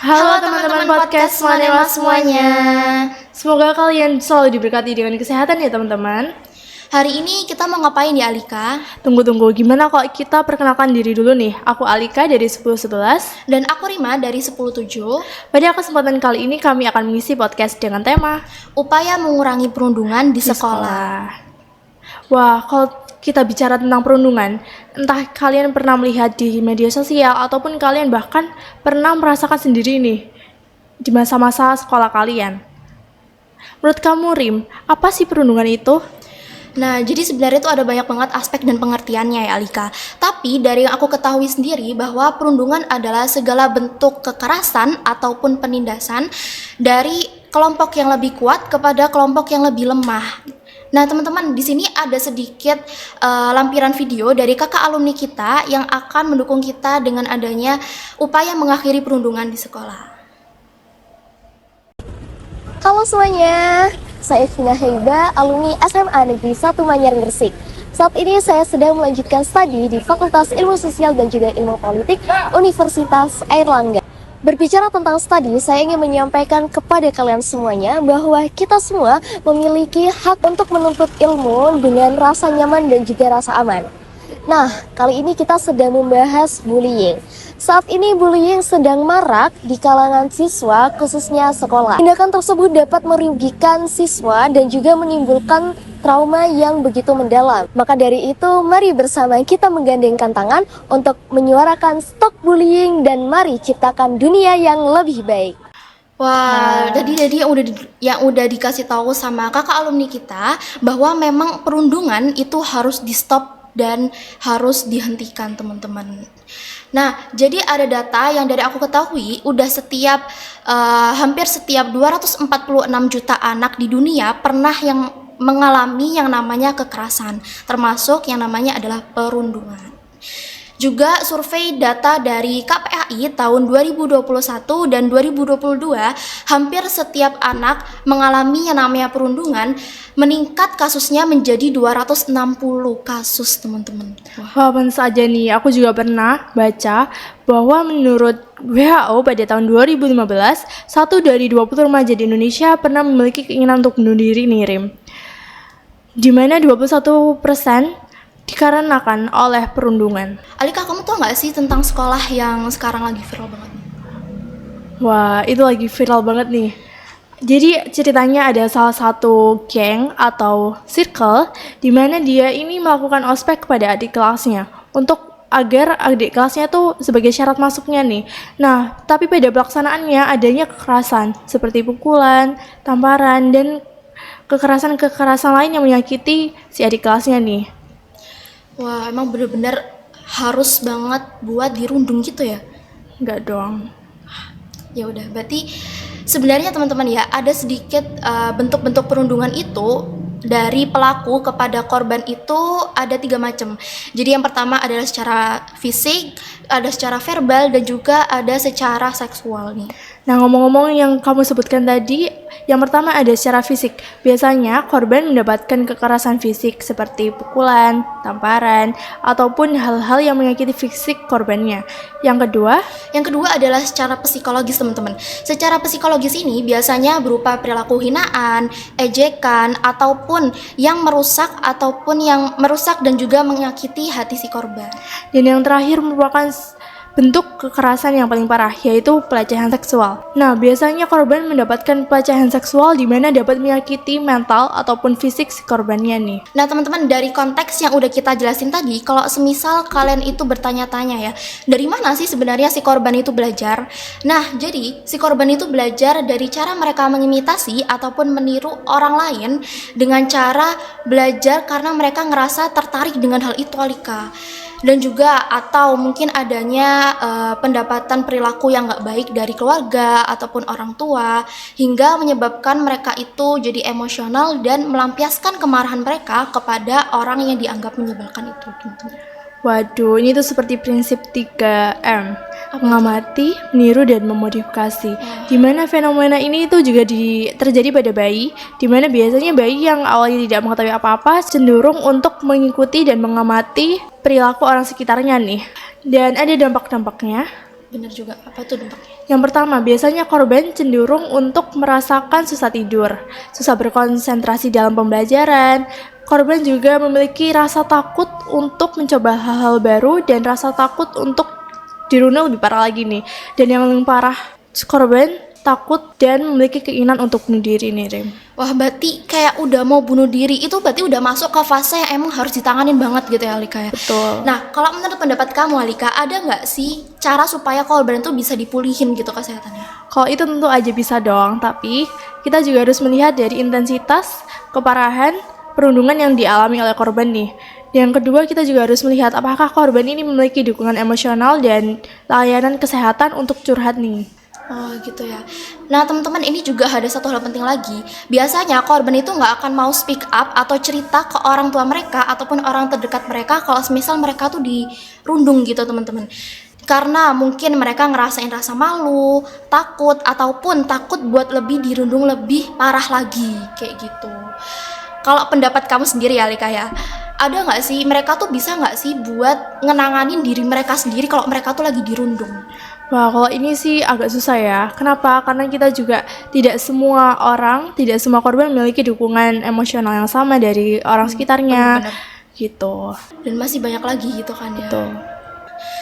Halo teman-teman podcast Manema semuanya. Semoga kalian selalu diberkati dengan kesehatan ya teman-teman. Hari ini kita mau ngapain ya Alika? Tunggu, gimana kok kita perkenalkan diri dulu nih. Aku Alika dari 1011 dan aku Rima dari 107. Pada kesempatan kali ini kami akan mengisi podcast dengan tema Upaya mengurangi perundungan di sekolah. Wah, kalau kita bicara tentang perundungan, entah kalian pernah melihat di media sosial ataupun kalian bahkan pernah merasakan sendiri nih di masa-masa sekolah kalian. Menurut kamu Rim, apa sih perundungan itu? Nah, jadi sebenarnya itu ada banyak banget aspek dan pengertiannya ya Alika. Tapi dari yang aku ketahui sendiri bahwa perundungan adalah segala bentuk kekerasan ataupun penindasan dari kelompok yang lebih kuat kepada kelompok yang lebih lemah. Nah teman-teman, di sini ada sedikit lampiran video dari kakak alumni kita yang akan mendukung kita dengan adanya upaya mengakhiri perundungan di sekolah. Halo semuanya, saya Vina Heiba, alumni SMA Negeri 1 Manyar Gresik. Saat ini saya sedang melanjutkan studi di Fakultas Ilmu Sosial dan juga Ilmu Politik Universitas Airlangga. Berbicara tentang studi, saya ingin menyampaikan kepada kalian semuanya bahwa kita semua memiliki hak untuk menuntut ilmu dengan rasa nyaman dan juga rasa aman. Nah, kali ini kita sedang membahas bullying. Saat ini bullying sedang marak di kalangan siswa, khususnya sekolah. Tindakan tersebut dapat merugikan siswa dan juga menimbulkan trauma yang begitu mendalam. Maka dari itu, mari bersama kita menggandengkan tangan untuk menyuarakan stop bullying dan mari ciptakan dunia yang lebih baik. Wah, tadi yang udah dikasih tahu sama kakak alumni kita bahwa memang perundungan itu harus di stop dan harus dihentikan teman-teman. Nah, jadi ada data yang dari aku ketahui, udah hampir setiap 246 juta anak di dunia pernah yang mengalami yang namanya kekerasan, termasuk yang namanya adalah perundungan. Juga survei data dari KPAI tahun 2021 dan 2022, hampir setiap anak mengalami yang namanya perundungan, meningkat kasusnya menjadi 260 kasus, teman-teman. Wah, saja nih, aku juga pernah baca bahwa menurut WHO pada tahun 2015, 1 dari 20 remaja di Indonesia pernah memiliki keinginan untuk bunuh diri nih, Rim. Di mana 21% dikarenakan oleh perundungan. Alika, kamu tahu nggak sih tentang sekolah yang sekarang lagi viral banget? Wah, itu lagi viral banget nih. Jadi ceritanya ada salah satu geng atau circle di mana dia ini melakukan ospek kepada adik kelasnya untuk agar adik kelasnya tuh sebagai syarat masuknya nih. Nah, tapi pada pelaksanaannya adanya kekerasan seperti pukulan, tamparan, dan kekerasan lain yang menyakiti si adik kelasnya nih. Wah, emang bener-bener harus banget buat dirundung gitu ya? Enggak dong. Ya udah, berarti sebenarnya teman-teman ya, ada sedikit bentuk-bentuk perundungan itu dari pelaku kepada korban itu ada 3 macam. Jadi yang pertama adalah secara fisik, ada secara verbal, dan juga ada secara seksual nih. Nah, ngomong-ngomong yang kamu sebutkan tadi, yang pertama ada secara fisik. Biasanya korban mendapatkan kekerasan fisik seperti pukulan, tamparan, ataupun hal-hal yang menyakiti fisik korbannya. Yang kedua adalah secara psikologis, teman-teman. Secara psikologis ini biasanya berupa perilaku hinaan, ejekan, ataupun yang merusak dan juga menyakiti hati si korban. Dan yang terakhir merupakan bentuk kekerasan yang paling parah, yaitu pelecehan seksual. Nah, biasanya korban mendapatkan pelecehan seksual di mana dapat menyakiti mental ataupun fisik si korbannya nih. Nah, teman-teman, dari konteks yang udah kita jelasin tadi, kalau semisal kalian itu bertanya-tanya ya, dari mana sih sebenarnya si korban itu belajar? Nah, jadi si korban itu belajar dari cara mereka mengimitasi ataupun meniru orang lain dengan cara belajar karena mereka ngerasa tertarik dengan hal itu, Alika. Dan juga atau mungkin adanya pendapatan perilaku yang gak baik dari keluarga ataupun orang tua, hingga menyebabkan mereka itu jadi emosional dan melampiaskan kemarahan mereka kepada orang yang dianggap menyebalkan itu. Waduh, ini tuh seperti prinsip 3M. Mengamati, meniru, dan memodifikasi. Di mana fenomena ini itu juga terjadi pada bayi, di mana biasanya bayi yang awalnya tidak mengetahui apa-apa cenderung untuk mengikuti dan mengamati perilaku orang sekitarnya nih. Dan ada dampak-dampaknya. Benar juga, apa tuh dampaknya? Yang pertama, biasanya korban cenderung untuk merasakan susah tidur, susah berkonsentrasi dalam pembelajaran. Korban juga memiliki rasa takut untuk mencoba hal-hal baru dan rasa takut untuk dirundung lebih parah lagi nih. Dan yang paling parah, korban takut dan memiliki keinginan untuk bunuh diri nih, Rim. Wah, berarti kayak udah mau bunuh diri, itu berarti udah masuk ke fase yang emang harus ditanganin banget gitu ya, Alika ya. Betul. Nah, kalau menurut pendapat kamu, Alika, ada nggak sih cara supaya korban itu bisa dipulihin gitu kesehatannya? Kalau itu tentu aja bisa dong, tapi kita juga harus melihat dari intensitas, keparahan, perundungan yang dialami oleh korban nih. Yang kedua, kita juga harus melihat apakah korban ini memiliki dukungan emosional dan layanan kesehatan untuk curhat nih. Oh gitu ya. Nah teman-teman, ini juga ada satu hal penting lagi. Biasanya korban itu nggak akan mau speak up atau cerita ke orang tua mereka ataupun orang terdekat mereka kalau semisal mereka tuh dirundung gitu teman-teman. Karena mungkin mereka ngerasain rasa malu, takut, ataupun takut buat lebih dirundung lebih parah lagi kayak gitu. Kalau pendapat kamu sendiri ya Lika ya, ada nggak sih mereka tuh bisa nggak sih buat ngenanganin diri mereka sendiri kalau mereka tuh lagi dirundung? Wah, kalau ini sih agak susah ya. Kenapa? Karena kita juga tidak semua orang, tidak semua korban memiliki dukungan emosional yang sama dari orang sekitarnya. Bener-bener. Gitu. Dan masih banyak lagi gitu kan ya. Betul.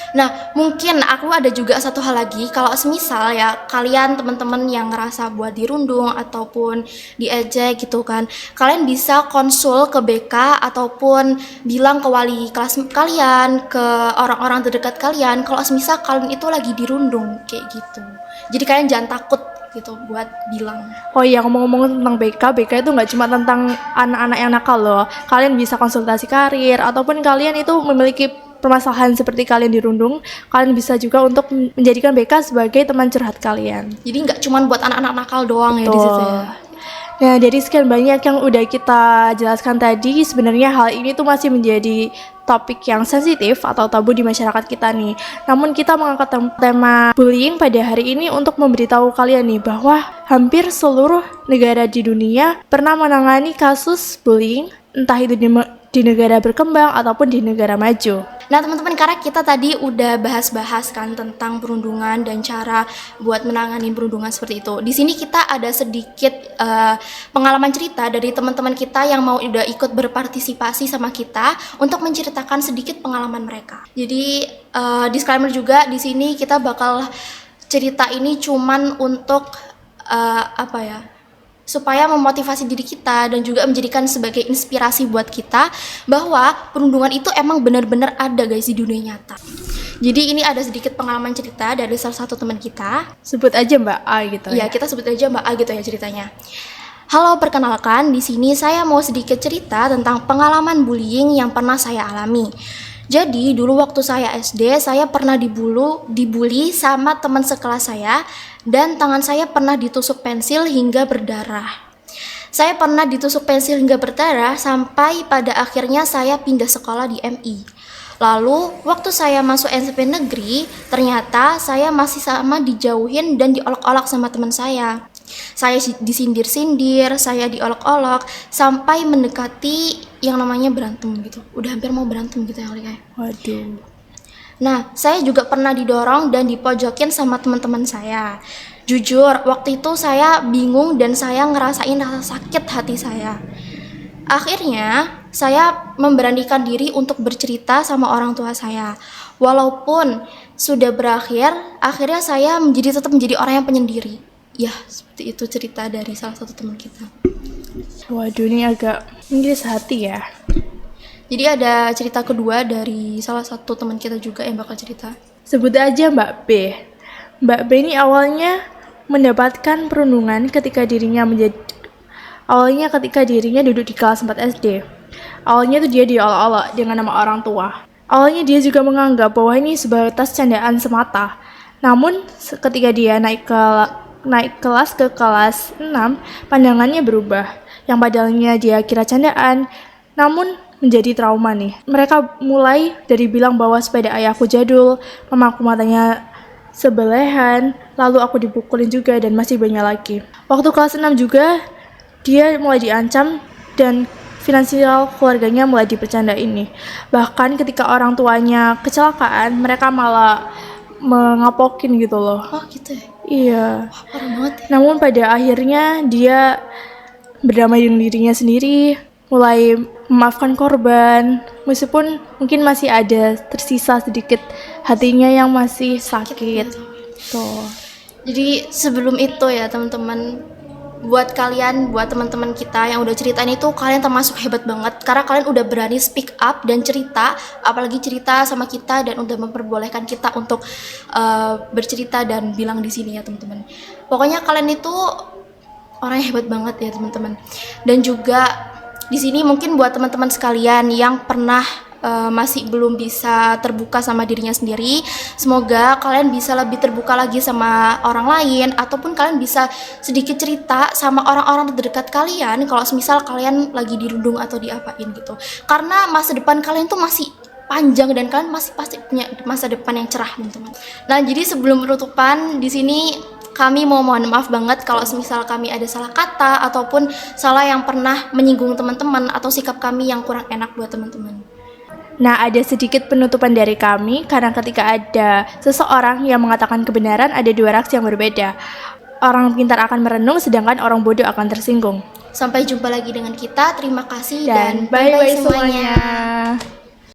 Nah, mungkin aku ada juga satu hal lagi. Kalau semisal ya kalian teman-teman yang ngerasa buat dirundung ataupun diejek gitu kan, kalian bisa konsul ke BK ataupun bilang ke wali kelas kalian, ke orang-orang terdekat kalian kalau semisal kalian itu lagi dirundung kayak gitu. Jadi kalian jangan takut gitu buat bilang. Oh iya, ngomong-ngomong tentang BK itu nggak cuma tentang anak-anak yang nakal loh. Kalian bisa konsultasi karir, ataupun kalian itu memiliki permasalahan seperti kalian dirundung, kalian bisa juga untuk menjadikan BK sebagai teman curhat kalian. Jadi nggak cuma buat anak-anak nakal doang ya di situ ya. Nah, dari sekian banyak yang udah kita jelaskan tadi, sebenarnya hal ini tuh masih menjadi topik yang sensitif atau tabu di masyarakat kita nih. Namun kita mengangkat tema bullying pada hari ini untuk memberitahu kalian nih bahwa hampir seluruh negara di dunia pernah menangani kasus bullying, entah itu di negara berkembang ataupun di negara maju. Nah teman-teman, karena kita tadi udah bahas-bahas kan tentang perundungan dan cara buat menangani perundungan seperti itu. Di sini kita ada sedikit pengalaman cerita dari teman-teman kita yang mau udah ikut berpartisipasi sama kita untuk menceritakan sedikit pengalaman mereka. Jadi disclaimer juga, di sini kita bakal cerita ini cuman untuk supaya memotivasi diri kita dan juga menjadikan sebagai inspirasi buat kita bahwa perundungan itu emang benar-benar ada guys di dunia nyata. Jadi ini ada sedikit pengalaman cerita dari salah satu teman kita. Sebut aja Mbak A gitu ya. Kita sebut aja Mbak A gitu ya ceritanya. Halo, perkenalkan, di sini saya mau sedikit cerita tentang pengalaman bullying yang pernah saya alami. Jadi dulu waktu saya SD, saya pernah dibully sama teman sekelas saya, dan tangan saya pernah ditusuk pensil hingga berdarah. Saya pernah ditusuk pensil hingga berdarah sampai pada akhirnya saya pindah sekolah di MI. Lalu waktu saya masuk SMP negeri, ternyata saya masih sama dijauhin dan diolok-olok sama teman saya. Saya disindir-sindir, saya diolok-olok sampai mendekati yang namanya berantem gitu. Udah hampir mau berantem gitu ya kayak. Waduh. Nah, saya juga pernah didorong dan dipojokin sama teman-teman saya. Jujur, waktu itu saya bingung dan saya ngerasain rasa sakit hati saya. Akhirnya, saya memberanikan diri untuk bercerita sama orang tua saya. Walaupun sudah berakhir, akhirnya saya tetap menjadi orang yang penyendiri. Ya, seperti itu cerita dari salah satu teman kita. Waduh, ini agak mengiris hati ya. Jadi ada cerita kedua dari salah satu teman kita juga yang bakal cerita. Sebut aja Mbak B. Mbak B ini awalnya mendapatkan perundungan ketika dirinya duduk di kelas 4 SD. Awalnya tuh dia diolok-olok dengan nama orang tua. Awalnya dia juga menganggap bahwa ini sebatas candaan semata. Namun ketika dia naik kelas ke kelas 6, pandangannya berubah. Yang padahal dia kira candaan, namun menjadi trauma nih. Mereka mulai dari bilang bahwa sepeda ayahku jadul, mamaku matanya sebelehan, lalu aku dipukulin juga dan masih banyak lagi. Waktu kelas 6 juga, dia mulai diancam dan finansial keluarganya mulai dipercandain nih. Bahkan ketika orang tuanya kecelakaan, mereka malah mengapokin gitu loh. Oh gitu ya? Iya. Parah banget ya. Namun pada akhirnya dia berdamai dengan dirinya sendiri, mulai memaafkan korban, meskipun mungkin masih ada tersisa sedikit hatinya yang masih sakit. Tuh. Jadi sebelum itu ya teman-teman, buat teman-teman kita yang udah ceritain itu, kalian termasuk hebat banget karena kalian udah berani speak up dan cerita, apalagi cerita sama kita dan udah memperbolehkan kita untuk bercerita dan bilang di sini ya teman-teman. Pokoknya kalian itu orang yang hebat banget ya teman-teman. Dan juga di sini mungkin buat teman-teman sekalian yang pernah masih belum bisa terbuka sama dirinya sendiri, semoga kalian bisa lebih terbuka lagi sama orang lain, ataupun kalian bisa sedikit cerita sama orang-orang terdekat kalian kalau semisal kalian lagi dirundung atau diapain gitu. Karena masa depan kalian tuh masih panjang dan kalian masih pasti punya masa depan yang cerah teman-teman. Nah, jadi sebelum penutupan di sini kami mau mohon maaf banget kalau semisal kami ada salah kata ataupun salah yang pernah menyinggung teman-teman atau sikap kami yang kurang enak buat teman-teman. Nah, ada sedikit penutupan dari kami, karena ketika ada seseorang yang mengatakan kebenaran, ada dua reaksi yang berbeda. Orang pintar akan merenung, sedangkan orang bodoh akan tersinggung. Sampai jumpa lagi dengan kita. Terima kasih Dan bye-bye semuanya.